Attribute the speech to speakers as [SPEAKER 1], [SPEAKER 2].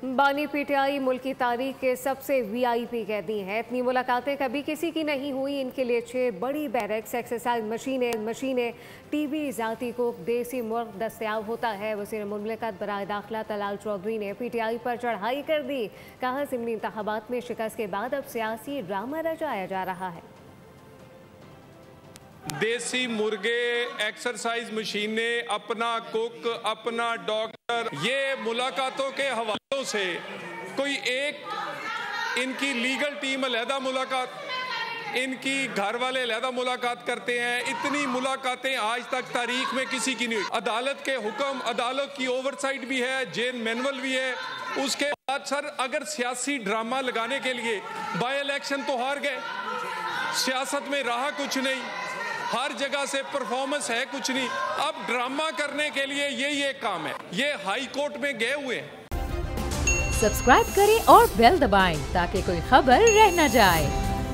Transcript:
[SPEAKER 1] बानी पीटीआई मुल्क की तारीख के सबसे वीआईपी कैदी हैं। इतनी मुलाकातें कभी किसी की नहीं हुई। इनके लिए 6 बड़ी बैरक्स, एक्सरसाइज मशीनें, टीवी, जाती कोक, देसी मुर्ग दस्तयाब होता है। वज़ीर मुमलिकत बराए दाखिला तलाल चौधरी ने पीटीआई पर चढ़ाई कर दी। कहा, ज़िमनी इंतखाबात में शिकस्त के बाद अब सियासी ड्रामा रचाया जा रहा है।
[SPEAKER 2] देसी मुर्गे, एक्सरसाइज मशीनें, अपना कुक, अपना डॉक्टर, ये मुलाकातों के हवालों से कोई एक इनकी लीगल टीम अलहदा मुलाकात, इनकी घर वाले अलहदा मुलाकात करते हैं। इतनी मुलाकातें आज तक तारीख में किसी की नहीं हुई। अदालत के हुक्म, अदालत की ओवरसाइट भी है, जेल मैनुअल भी है। उसके बाद सर अगर सियासी ड्रामा लगाने के लिए बाय इलेक्शन तो हार गए, सियासत में रहा कुछ नहीं, हर जगह से परफॉर्मेंस है कुछ नहीं। अब ड्रामा करने के लिए यही एक काम है। ये हाई कोर्ट में गए हुए हैं।
[SPEAKER 3] सब्सक्राइब करें और बेल दबाएं ताकि कोई खबर रह न जाए।